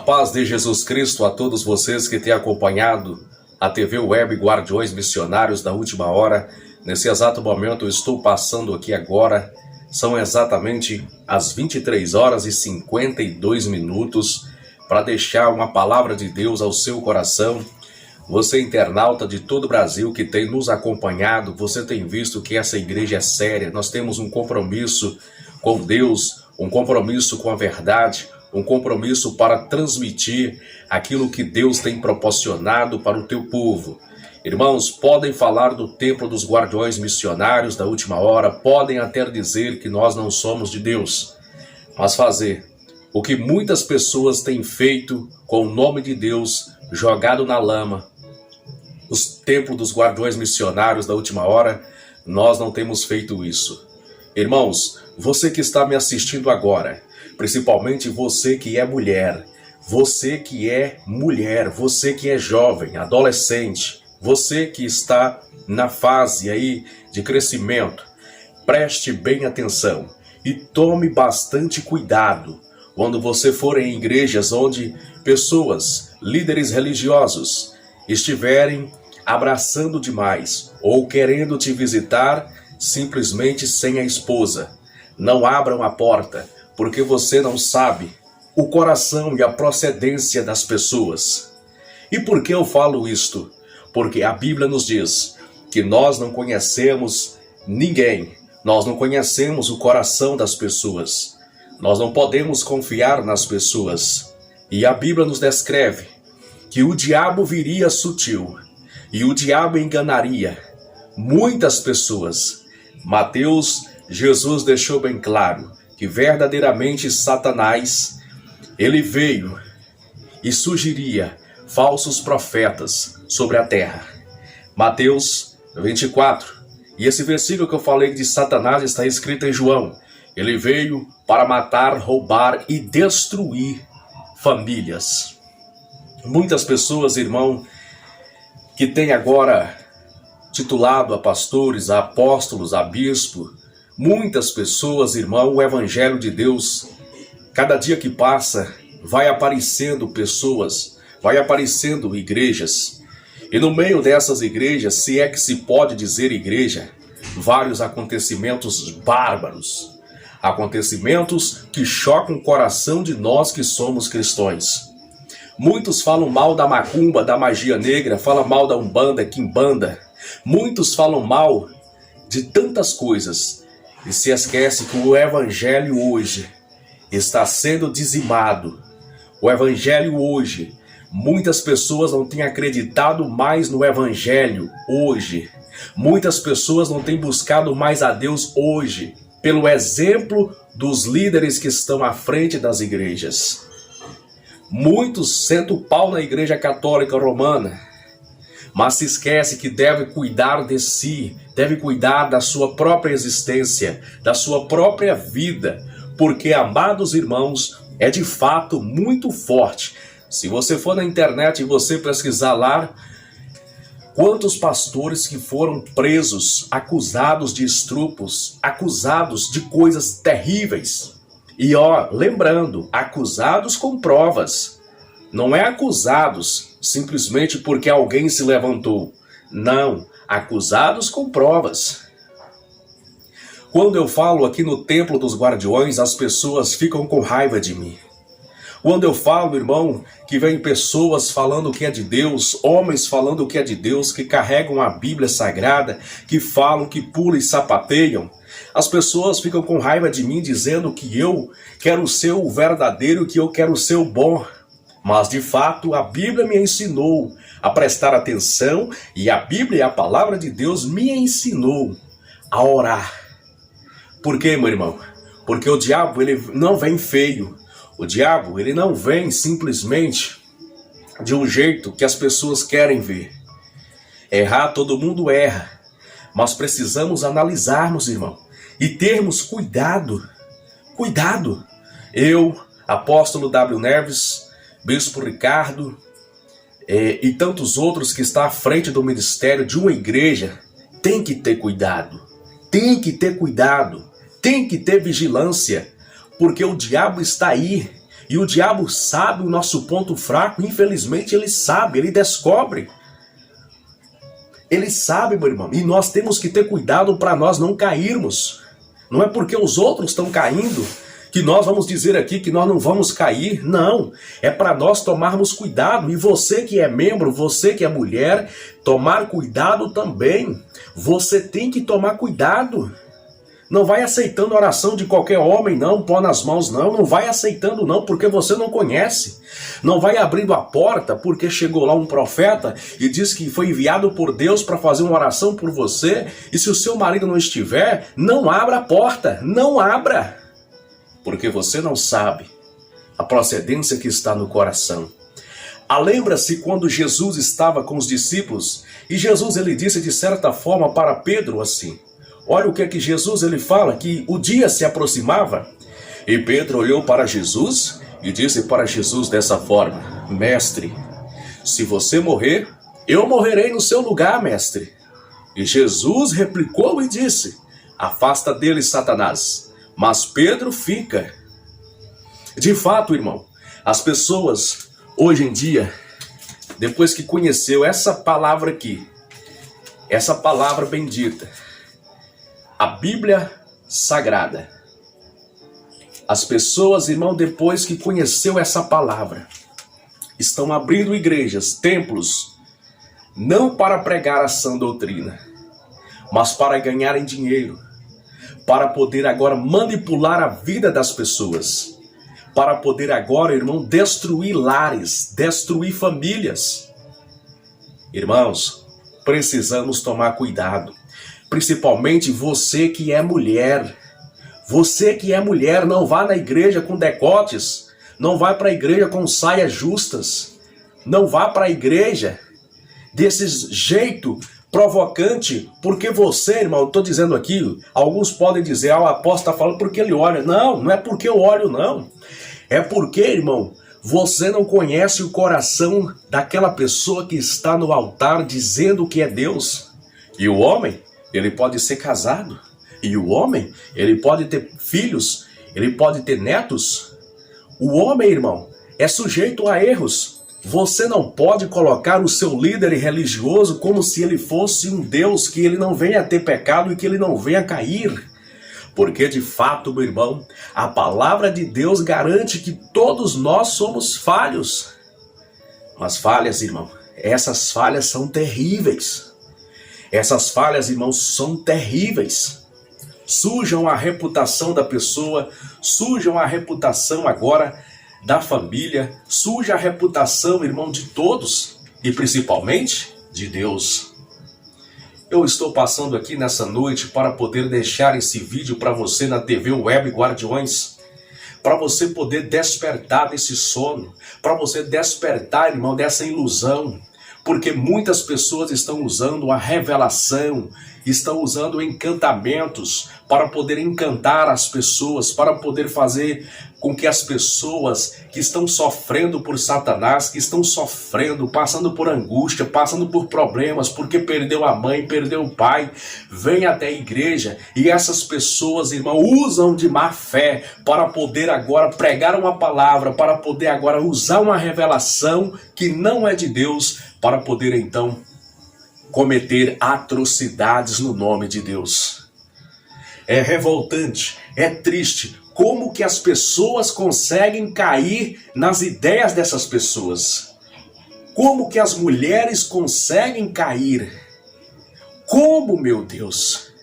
paz de Jesus Cristo a todos vocês que têm acompanhado a TV Web Guardiões Missionários da Última Hora. Nesse exato momento eu estou passando aqui agora, são exatamente as 23 horas e 52 minutos, para deixar uma palavra de Deus ao seu coração. Você, internauta de todo o Brasil que tem nos acompanhado, você tem visto que essa igreja é séria. Nós temos um compromisso com Deus, um compromisso com a verdade, um compromisso para transmitir aquilo que Deus tem proporcionado para o teu povo. Irmãos, podem falar do templo dos guardiões missionários da Última Hora, podem até dizer que nós não somos de Deus, mas fazer o que muitas pessoas têm feito com o nome de Deus jogado na lama, os templos dos guardiões missionários da Última Hora, nós não temos feito isso. Irmãos, você que está me assistindo agora, principalmente você que é mulher, você que é jovem, adolescente, você que está na fase aí de crescimento, preste bem atenção e tome bastante cuidado quando você for em igrejas onde pessoas, líderes religiosos, estiverem abraçando demais ou querendo te visitar simplesmente sem a esposa. Não abram a porta, porque você não sabe o coração e a procedência das pessoas. E por que eu falo isto? Porque a Bíblia nos diz que nós não conhecemos ninguém, nós não conhecemos o coração das pessoas, nós não podemos confiar nas pessoas. E a Bíblia nos descreve que o diabo viria sutil e o diabo enganaria muitas pessoas. Jesus deixou bem claro que verdadeiramente Satanás, ele veio e surgiria falsos profetas sobre a terra. Mateus 24. E esse versículo que eu falei de Satanás está escrito em João. Ele veio para matar, roubar e destruir famílias. Muitas pessoas, irmão, que têm agora titulado a pastores, a apóstolos, a bispo, muitas pessoas, irmão, o evangelho de Deus, cada dia que passa, vai aparecendo pessoas, vai aparecendo igrejas. E no meio dessas igrejas, se é que se pode dizer igreja, vários acontecimentos bárbaros, acontecimentos que chocam o coração de nós que somos cristãos. Muitos falam mal da macumba, da magia negra, falam mal da umbanda, quimbanda. Muitos falam mal de tantas coisas e se esquece que o evangelho hoje está sendo dizimado. O evangelho hoje, muitas pessoas não têm acreditado mais no evangelho hoje. Muitas pessoas não têm buscado mais a Deus hoje, pelo exemplo dos líderes que estão à frente das igrejas. Muitos sentam o pau na Igreja Católica Romana, mas se esquece que deve cuidar de si, deve cuidar da sua própria existência, da sua própria vida, porque, amados irmãos, é de fato muito forte. Se você for na internet e você pesquisar lá, quantos pastores que foram presos, acusados de estrupos, acusados de coisas terríveis. E lembrando, acusados com provas. Não é acusados simplesmente porque alguém se levantou. Não, acusados com provas. Quando eu falo aqui no Templo dos Guardiões, as pessoas ficam com raiva de mim. Quando eu falo, irmão, que vem pessoas falando que é de Deus, homens falando que é de Deus, que carregam a Bíblia Sagrada, que falam, que pulam e sapateiam, as pessoas ficam com raiva de mim dizendo que eu quero ser o verdadeiro, que eu quero ser o bom. Mas de fato a Bíblia me ensinou a prestar atenção e a Bíblia e a palavra de Deus me ensinou a orar. Por quê, meu irmão? Porque o diabo ele não vem feio. O diabo ele não vem simplesmente de um jeito que as pessoas querem ver. Errar, todo mundo erra. Mas precisamos analisarmos, irmão, e termos cuidado. Cuidado. Eu, apóstolo W. Neves, bispo Ricardo e tantos outros que estão à frente do ministério de uma igreja, tem que ter cuidado. Tem que ter cuidado. Tem que ter vigilância. Porque o diabo está aí E o diabo sabe o nosso ponto fraco, infelizmente ele sabe, ele descobre. Ele sabe, meu irmão, e nós temos que ter cuidado para nós não cairmos. Não é porque os outros estão caindo que nós vamos dizer aqui que nós não vamos cair. Não, é para nós tomarmos cuidado. E você que é membro, você que é mulher, tomar cuidado também. Você tem que tomar cuidado. Não vai aceitando a oração de qualquer homem, não, pôr nas mãos, não. Não vai aceitando, não, porque você não conhece. Não vai abrindo a porta porque chegou lá um profeta e disse que foi enviado por Deus para fazer uma oração por você. E se o seu marido não estiver, não abra a porta, não abra. Porque você não sabe a procedência que está no coração. Lembra-se quando Jesus estava com os discípulos e Jesus ele disse de certa forma para Pedro assim. Olha o que Jesus ele fala, que o dia se aproximava. E Pedro olhou para Jesus e disse para Jesus dessa forma: Mestre, se você morrer, eu morrerei no seu lugar, mestre. E Jesus replicou e disse: Afasta dele, Satanás. Mas Pedro fica. De fato, irmão, as pessoas hoje em dia, depois que conheceu essa palavra aqui, essa palavra bendita, a Bíblia Sagrada, as pessoas, irmão, depois que conheceu essa palavra, estão abrindo igrejas, templos, não para pregar a sã doutrina, mas para ganharem dinheiro, para poder agora manipular a vida das pessoas, para poder agora, irmão, destruir lares, destruir famílias. Irmãos, precisamos tomar cuidado. Principalmente você que é mulher. Você que é mulher, não vá na igreja com decotes. Não vá para a igreja com saias justas. Não vá para a igreja desse jeito provocante. Porque você, irmão, eu estou dizendo aqui, alguns podem dizer, o apóstolo está falando porque ele olha. Não, não é porque eu olho, não. É porque, irmão, você não conhece o coração daquela pessoa que está no altar dizendo que é Deus. E o homem, ele pode ser casado. E o homem, ele pode ter filhos. Ele pode ter netos. O homem, irmão, é sujeito a erros. Você não pode colocar o seu líder religioso como se ele fosse um Deus, que ele não venha ter pecado e que ele não venha cair. Porque de fato, meu irmão, a palavra de Deus garante que todos nós somos falhos. Mas falhas, irmão, essas falhas são terríveis. Essas falhas, irmãos, são terríveis. Sujam a reputação da pessoa, sujam a reputação agora da família, suja a reputação, irmão, de todos e principalmente de Deus. Eu estou passando aqui nessa noite para poder deixar esse vídeo para você na TV Web Guardiões, para você poder despertar desse sono, para você despertar, irmão, dessa ilusão. Porque muitas pessoas estão usando a revelação, estão usando encantamentos para poder encantar as pessoas, para poder fazer com que as pessoas que estão sofrendo por Satanás, que estão sofrendo, passando por angústia, passando por problemas, porque perdeu a mãe, perdeu o pai, vem até a igreja e essas pessoas, irmão, usam de má fé para poder agora pregar uma palavra, para poder agora usar uma revelação que não é de Deus, para poder então cometer atrocidades no nome de Deus. É revoltante, é triste como que as pessoas conseguem cair nas ideias dessas pessoas. Como que as mulheres conseguem cair. Como, meu Deus.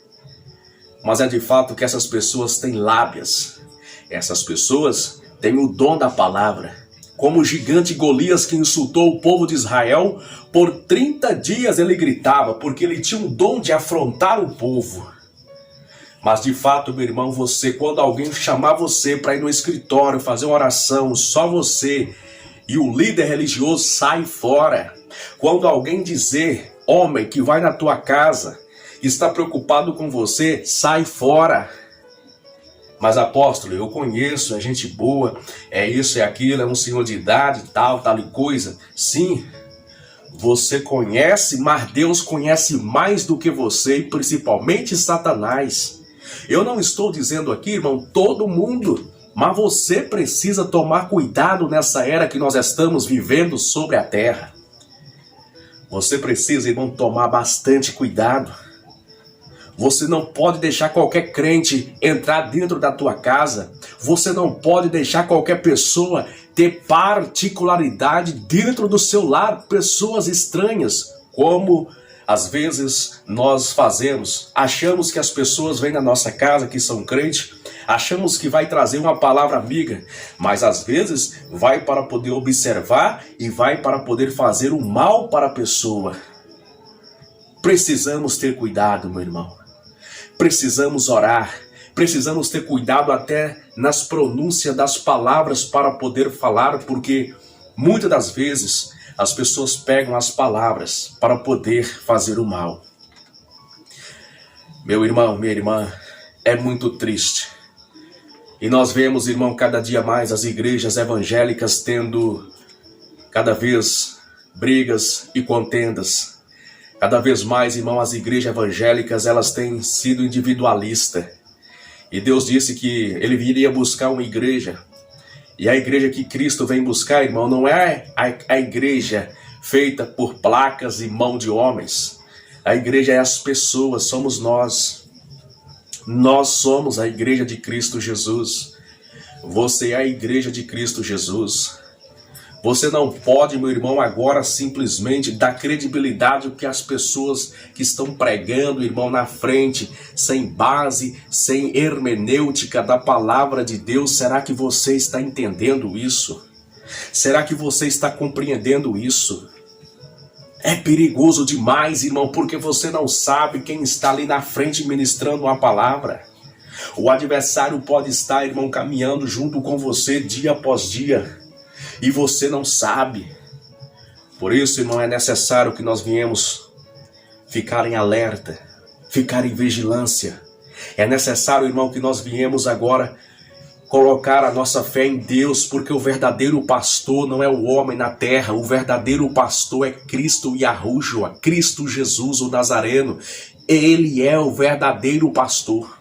Mas é de fato que essas pessoas têm lábias. Essas pessoas têm o dom da palavra. Como o gigante Golias que insultou o povo de Israel, por 30 dias ele gritava, porque ele tinha o dom de afrontar o povo. Mas de fato, meu irmão, você, quando alguém chamar você para ir no escritório, fazer uma oração, só você e o líder religioso sai fora. Quando alguém dizer, homem que vai na tua casa, está preocupado com você, sai fora. Mas apóstolo, eu conheço, é gente boa, é isso, é aquilo, é um senhor de idade, tal e coisa. Sim, você conhece, mas Deus conhece mais do que você, e principalmente Satanás. Eu não estou dizendo aqui, irmão, todo mundo Mas você precisa tomar cuidado nessa era que nós estamos vivendo sobre a terra. Você precisa, irmão, tomar bastante cuidado. Você não pode deixar qualquer crente entrar dentro da tua casa. Você não pode deixar qualquer pessoa ter particularidade dentro do seu lar. Pessoas estranhas, como às vezes nós fazemos. Achamos que as pessoas vêm na nossa casa, que são crentes, achamos que vai trazer uma palavra amiga, mas às vezes vai para poder observar e vai para poder fazer o mal para a pessoa. Precisamos ter cuidado, meu irmão. Precisamos orar. Precisamos ter cuidado até nas pronúncias das palavras para poder falar, porque muitas das vezes as pessoas pegam as palavras para poder fazer o mal. Meu irmão, minha irmã, é muito triste. E nós vemos, irmão, cada dia mais as igrejas evangélicas tendo cada vez brigas e contendas. Cada vez mais, irmão, as igrejas evangélicas, elas têm sido individualistas. E Deus disse que Ele viria buscar uma igreja. E a igreja que Cristo vem buscar, irmão, não é a igreja feita por placas e mão de homens. A igreja é as pessoas, somos nós. Nós somos a igreja de Cristo Jesus. Você é a igreja de Cristo Jesus. Você não pode, meu irmão, agora simplesmente dar credibilidade ao que as pessoas que estão pregando, irmão, na frente, sem base, sem hermenêutica da palavra de Deus. Será que você está entendendo isso? Será que você está compreendendo isso? É perigoso demais, irmão, porque você não sabe quem está ali na frente ministrando uma palavra. O adversário pode estar, irmão, caminhando junto com você dia após dia. E você não sabe. Por isso, irmão, é necessário que nós viemos ficar em alerta, ficar em vigilância. É necessário, irmão, que nós viemos agora colocar a nossa fé em Deus, porque o verdadeiro pastor não é o homem na terra. O verdadeiro pastor é Cristo Yahushua, Cristo Jesus, o Nazareno. Ele é o verdadeiro pastor.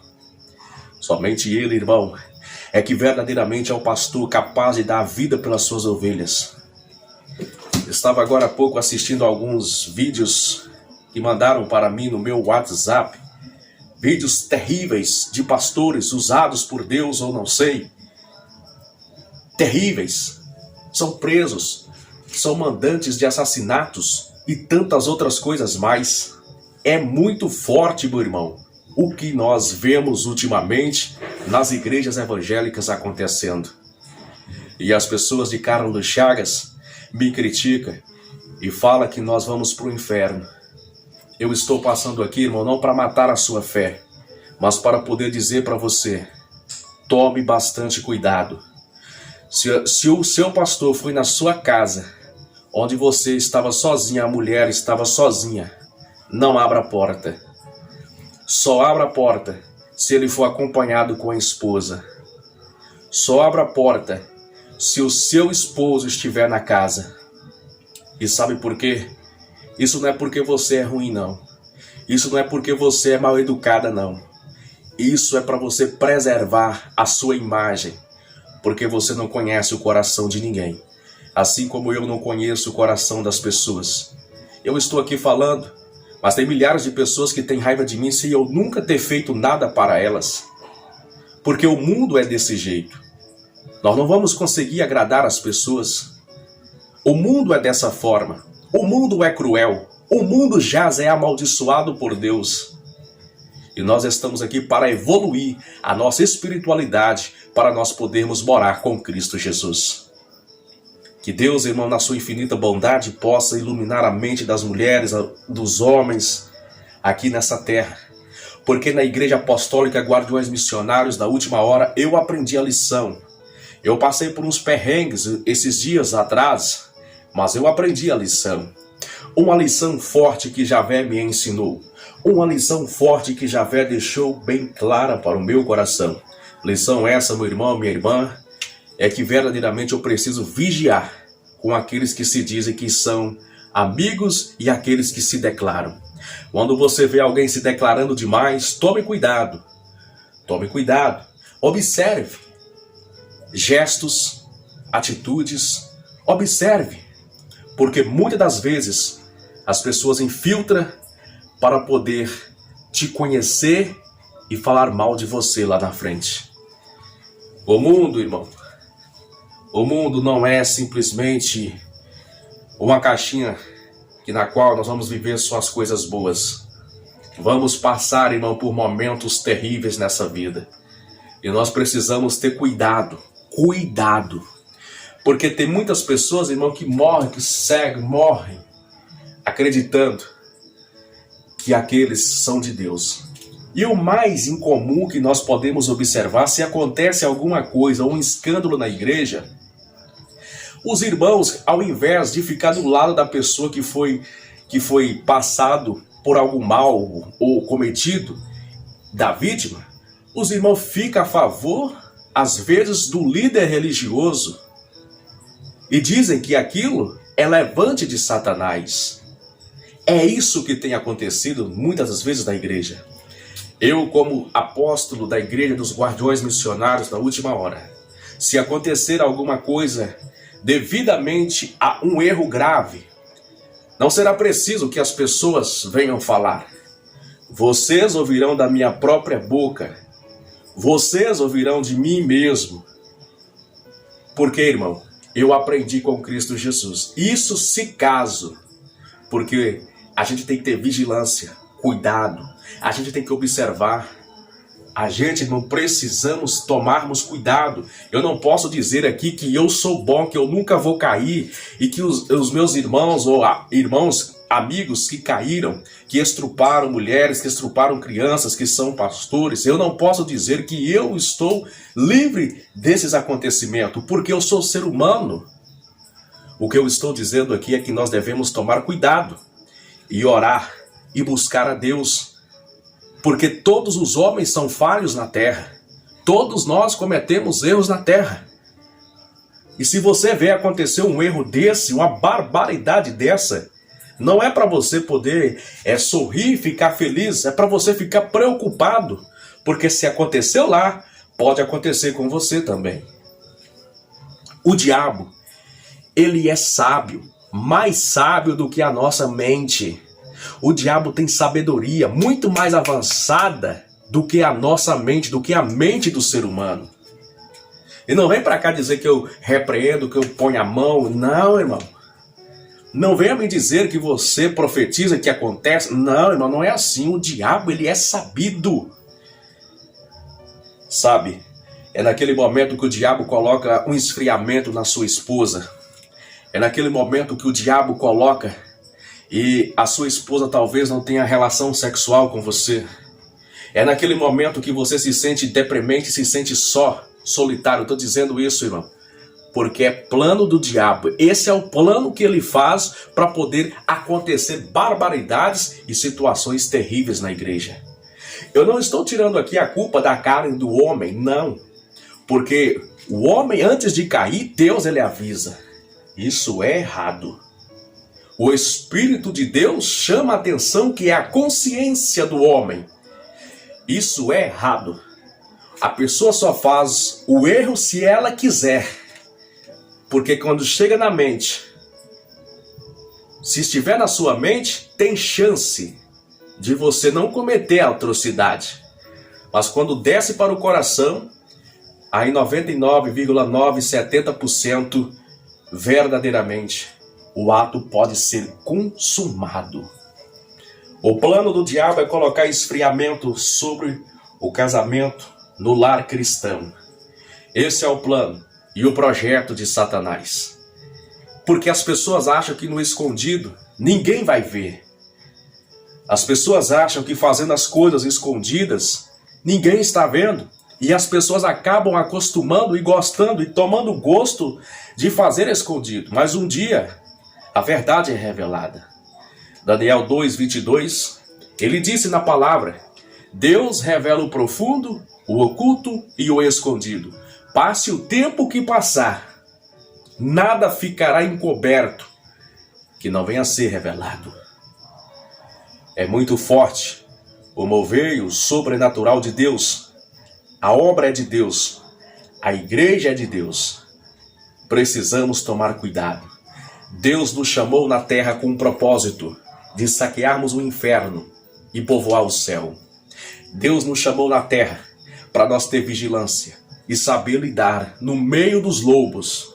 Somente Ele, irmão, é que verdadeiramente é o pastor capaz de dar a vida pelas suas ovelhas. Estava agora há pouco assistindo alguns vídeos que mandaram para mim no meu WhatsApp. Vídeos terríveis de pastores usados por Deus ou não sei. Terríveis. São presos, são mandantes de assassinatos e tantas outras coisas mais. É muito forte, meu irmão, o que nós vemos ultimamente nas igrejas evangélicas acontecendo. E as pessoas de Carlos Chagas me criticam e falam que nós vamos para o inferno. Eu estou passando aqui, irmão, não para matar a sua fé, mas para poder dizer para você: tome bastante cuidado. Se o seu pastor foi na sua casa, onde você estava sozinha, a mulher estava sozinha, não abra a porta. Só abra a porta se ele for acompanhado com a esposa. Só abra a porta se o seu esposo estiver na casa. E sabe por quê? Isso não é porque você é ruim, não. Isso não é porque você é mal educada, não. Isso é para você preservar a sua imagem, porque você não conhece o coração de ninguém. Assim como eu não conheço o coração das pessoas. Eu estou aqui falando, mas tem milhares de pessoas que têm raiva de mim sem eu nunca ter feito nada para elas. Porque o mundo é desse jeito. Nós não vamos conseguir agradar as pessoas. O mundo é dessa forma. O mundo é cruel. O mundo já é amaldiçoado por Deus. E nós estamos aqui para evoluir a nossa espiritualidade, para nós podermos morar com Cristo Jesus. Que Deus, irmão, na sua infinita bondade, possa iluminar a mente das mulheres, dos homens, aqui nessa terra. Porque na Igreja Apostólica Guardiões Missionários da Última Hora, eu aprendi a lição. Eu passei por uns perrengues esses dias atrás, mas eu aprendi a lição. Uma lição forte que Javé me ensinou. Uma lição forte que Javé deixou bem clara para o meu coração. Lição essa, meu irmão, minha irmã, é que verdadeiramente eu preciso vigiar com aqueles que se dizem que são amigos e aqueles que se declaram. Quando você vê alguém se declarando demais, tome cuidado. Tome cuidado. Observe. gestos, atitudes. Observe, porque muitas das vezes as pessoas infiltram para poder te conhecer e falar mal de você lá na frente. O mundo, irmão, o mundo não é simplesmente uma caixinha na qual nós vamos viver só as coisas boas. Vamos passar, irmão, por momentos terríveis nessa vida. E nós precisamos ter cuidado, porque tem muitas pessoas, irmão, que morrem, que seguem, morrem, acreditando que aqueles são de Deus. E o mais incomum que nós podemos observar, se acontece alguma coisa, um escândalo na igreja, os irmãos, ao invés de ficar do lado da pessoa que foi passado por algo mal ou cometido, da vítima, os irmãos ficam a favor, às vezes, do líder religioso e dizem que aquilo é levante de Satanás. É isso que tem acontecido muitas das vezes na igreja. Eu, como apóstolo da Igreja dos Guardiões Missionários da Última Hora, se acontecer alguma coisa devidamente a um erro grave, não será preciso que as pessoas venham falar. Vocês ouvirão da minha própria boca. Vocês ouvirão de mim mesmo. Porque, irmão, eu aprendi com Cristo Jesus. Isso se caso. Porque a gente tem que ter vigilância, cuidado. A gente tem que observar. A gente não precisamos tomarmos cuidado. Eu não posso dizer aqui que eu sou bom, que eu nunca vou cair, e que os meus irmãos ou irmãos, amigos que caíram, que estruparam mulheres, que estruparam crianças, que são pastores, eu não posso dizer que eu estou livre desses acontecimentos, porque eu sou ser humano. O que eu estou dizendo aqui é que nós devemos tomar cuidado e orar e buscar a Deus. Porque todos os homens são falhos na terra. Todos nós cometemos erros na terra. E se você vê acontecer um erro desse, uma barbaridade dessa, não é para você poder sorrir e ficar feliz, é para você ficar preocupado. Porque se aconteceu lá, pode acontecer com você também. O diabo, ele é sábio, mais sábio do que a nossa mente. O diabo tem sabedoria muito mais avançada do que a nossa mente, do que a mente do ser humano. E não vem para cá dizer que eu repreendo, que eu ponho a mão. Não, irmão. Não venha me dizer que você profetiza que acontece. Não, irmão, não é assim. O diabo, ele é sabido. Sabe? É naquele momento que o diabo coloca um esfriamento na sua esposa. É naquele momento que o diabo coloca e a sua esposa talvez não tenha relação sexual com você. É naquele momento que você se sente deprimente, se sente só, solitário. Estou dizendo isso, irmão, porque é plano do diabo. Esse é o plano que ele faz para poder acontecer barbaridades e situações terríveis na igreja. Eu não estou tirando aqui a culpa da carne do homem, não. Porque o homem, antes de cair, Deus ele avisa. Isso é errado. O Espírito de Deus chama a atenção que é a consciência do homem. Isso é errado. A pessoa só faz o erro se ela quiser. Porque quando chega na mente, se estiver na sua mente, tem chance de você não cometer a atrocidade. Mas quando desce para o coração, aí 99,970% verdadeiramente o ato pode ser consumado. O plano do diabo é colocar esfriamento sobre o casamento no lar cristão. Esse é o plano e o projeto de Satanás. Porque as pessoas acham que no escondido ninguém vai ver. As pessoas acham que fazendo as coisas escondidas ninguém está vendo. E as pessoas acabam acostumando e gostando e tomando gosto de fazer escondido. Mas um dia a verdade é revelada. Daniel 2:22, ele disse na palavra: Deus revela o profundo, o oculto e o escondido. Passe o tempo que passar, nada ficará encoberto que não venha a ser revelado. É muito forte o mover e o sobrenatural de Deus. A obra é de Deus. A igreja é de Deus. Precisamos tomar cuidado. Deus nos chamou na terra com um propósito de saquearmos o inferno e povoar o céu. Deus nos chamou na terra para nós ter vigilância e saber lidar no meio dos lobos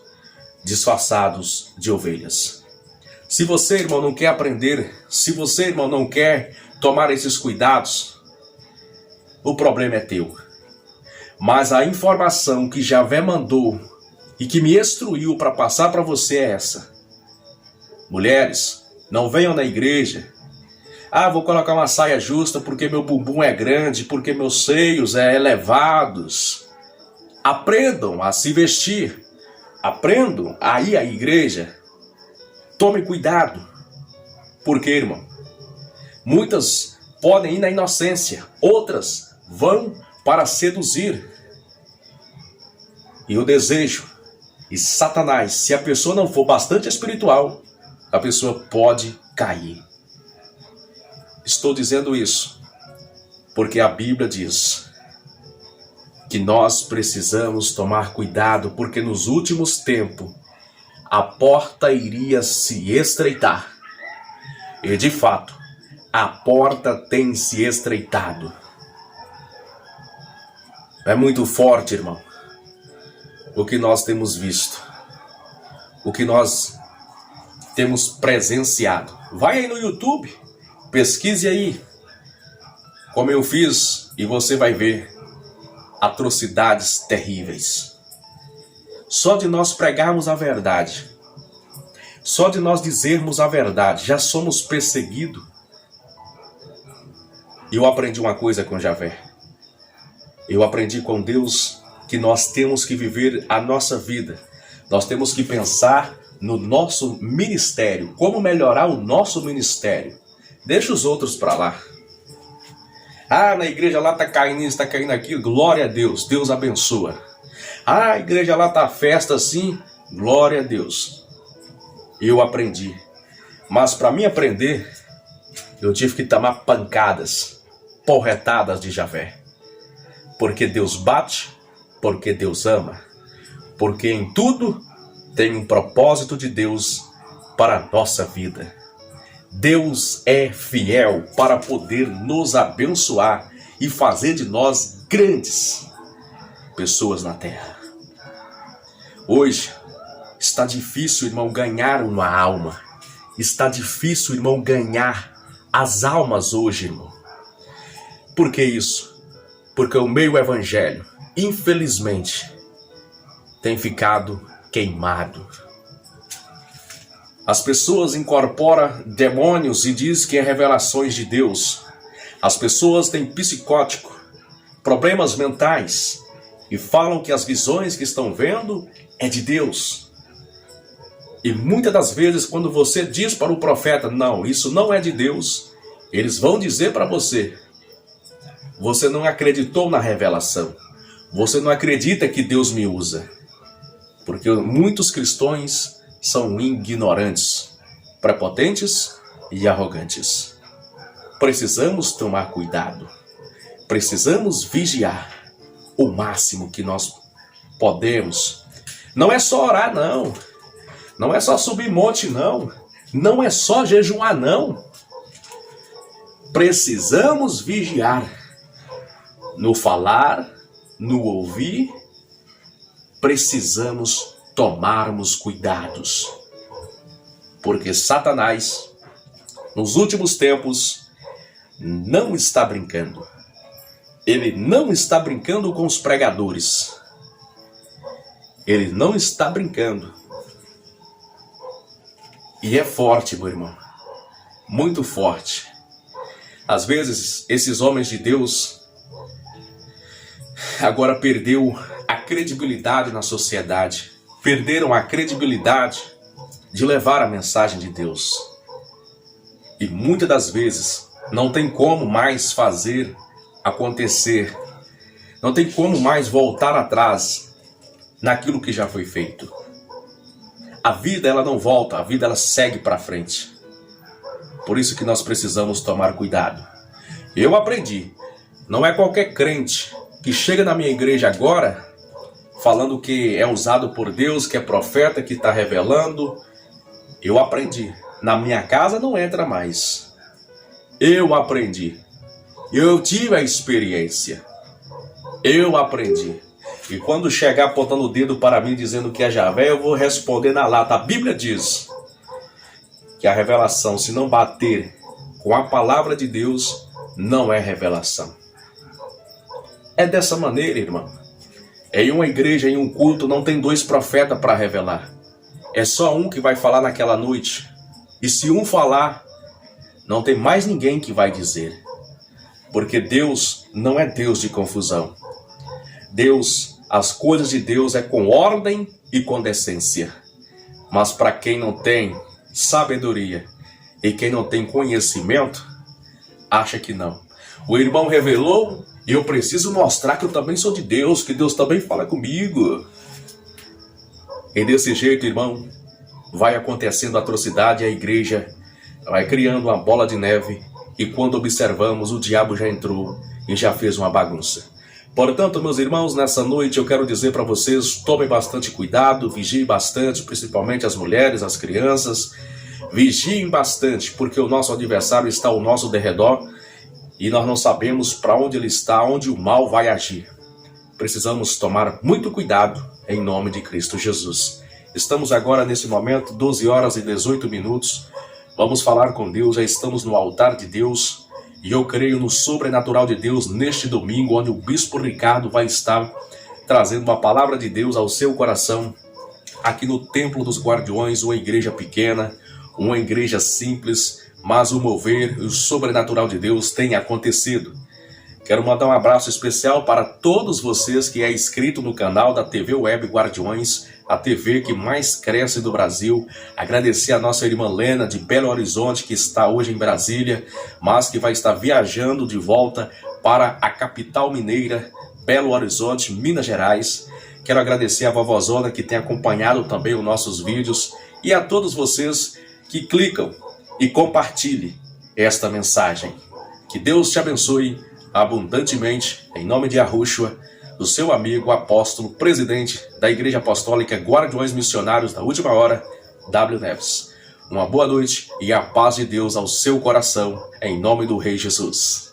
disfarçados de ovelhas. Se você, irmão, não quer aprender, se você, irmão, não quer tomar esses cuidados, o problema é teu. Mas a informação que Javé mandou e que me instruiu para passar para você é essa. Mulheres, não venham na igreja. Vou colocar uma saia justa porque meu bumbum é grande, porque meus seios são elevados. Aprendam a se vestir. Aprendam a ir à igreja. Tome cuidado. Porque, irmão, muitas podem ir na inocência, outras vão para seduzir. E o desejo e Satanás, se a pessoa não for bastante espiritual, a pessoa pode cair. Estou dizendo isso porque a Bíblia diz que nós precisamos tomar cuidado, porque nos últimos tempos a porta iria se estreitar. E de fato, a porta tem se estreitado. É muito forte, irmão, o que nós temos visto, o que nós temos presenciado. Vai aí no YouTube, pesquise aí, como eu fiz, e você vai ver atrocidades terríveis. Só de nós pregarmos a verdade, só de nós dizermos a verdade, já somos perseguidos. Eu aprendi uma coisa com Javé. Eu aprendi com Deus que nós temos que viver a nossa vida. Nós temos que pensar no nosso ministério, como melhorar o nosso ministério. Deixa os outros para lá. Na igreja lá está caindo isso, está caindo aquilo. Glória a Deus, Deus abençoa. A igreja lá está festa assim. Glória a Deus. Eu aprendi. Mas para mim aprender, eu tive que tomar pancadas, porretadas de Javé. Porque Deus bate, porque Deus ama. Porque em tudo tem um propósito de Deus para a nossa vida. Deus é fiel para poder nos abençoar e fazer de nós grandes pessoas na terra. Hoje está difícil, irmão, ganhar uma alma. Está difícil, irmão, ganhar as almas hoje, irmão. Por que isso? Porque o meio evangelho, infelizmente, tem ficado queimado. As pessoas incorporam demônios e dizem que é revelações de Deus. As pessoas têm psicótico, problemas mentais, e falam que as visões que estão vendo é de Deus. E muitas das vezes, quando você diz para o profeta, não, isso não é de Deus, eles vão dizer para você, você não acreditou na revelação. Você não acredita que Deus me usa. Porque muitos cristãos são ignorantes, prepotentes e arrogantes. Precisamos tomar cuidado. Precisamos vigiar o máximo que nós podemos. Não é só orar, não. Não é só subir monte, não. Não é só jejuar, não. Precisamos vigiar. No falar, no ouvir, precisamos tomarmos cuidados. Porque Satanás, nos últimos tempos, não está brincando. Ele não está brincando com os pregadores. Ele não está brincando. E é forte, meu irmão. Muito forte. Às vezes, esses homens de Deus agora perdeu a credibilidade na sociedade. Perderam a credibilidade de levar a mensagem de Deus. E muitas das vezes não tem como mais fazer acontecer. Não tem como mais voltar atrás naquilo que já foi feito. A vida ela não volta, a vida ela segue para frente. Por isso que nós precisamos tomar cuidado. Eu aprendi, não é qualquer crente que chega na minha igreja agora falando que é usado por Deus, que é profeta, que está revelando. Eu aprendi. Na minha casa não entra mais. Eu aprendi. Eu tive a experiência. Eu aprendi. E quando chegar apontando o dedo para mim dizendo que é Javé, eu vou responder na lata. A Bíblia diz que a revelação, se não bater com a palavra de Deus, não é revelação. É dessa maneira, irmão. Em uma igreja, em um culto, não tem dois profetas para revelar. É só um que vai falar naquela noite. E se um falar, não tem mais ninguém que vai dizer. Porque Deus não é Deus de confusão. Deus, as coisas de Deus é com ordem e com decência. Mas para quem não tem sabedoria e quem não tem conhecimento, acha que não. O irmão revelou e eu preciso mostrar que eu também sou de Deus, que Deus também fala comigo. E desse jeito, irmão, vai acontecendo atrocidade, a igreja vai criando uma bola de neve e quando observamos, o diabo já entrou e já fez uma bagunça. Portanto, meus irmãos, nessa noite eu quero dizer para vocês, tomem bastante cuidado, vigiem bastante, principalmente as mulheres, as crianças. Vigiem bastante, porque o nosso adversário está ao nosso derredor e nós não sabemos para onde ele está, onde o mal vai agir. Precisamos tomar muito cuidado em nome de Cristo Jesus. Estamos agora nesse momento, 12 horas e 18 minutos. Vamos falar com Deus, já estamos no altar de Deus. E eu creio no sobrenatural de Deus neste domingo, onde o Bispo Ricardo vai estar trazendo uma palavra de Deus ao seu coração. Aqui no Templo dos Guardiões, uma igreja pequena, uma igreja simples, mas o mover e o sobrenatural de Deus tem acontecido. Quero mandar um abraço especial para todos vocês que é inscrito no canal da TV Web Guardiões, a TV que mais cresce do Brasil. Agradecer a nossa irmã Lena de Belo Horizonte, que está hoje em Brasília, mas que vai estar viajando de volta para a capital mineira, Belo Horizonte, Minas Gerais. Quero agradecer a vovózona que tem acompanhado também os nossos vídeos e a todos vocês que clicam e compartilhem esta mensagem. Que Deus te abençoe abundantemente, em nome de Yahushua, do seu amigo, apóstolo, presidente da Igreja Apostólica Guardiões Missionários da Última Hora, W. Neves. Uma boa noite e a paz de Deus ao seu coração, em nome do Rei Jesus.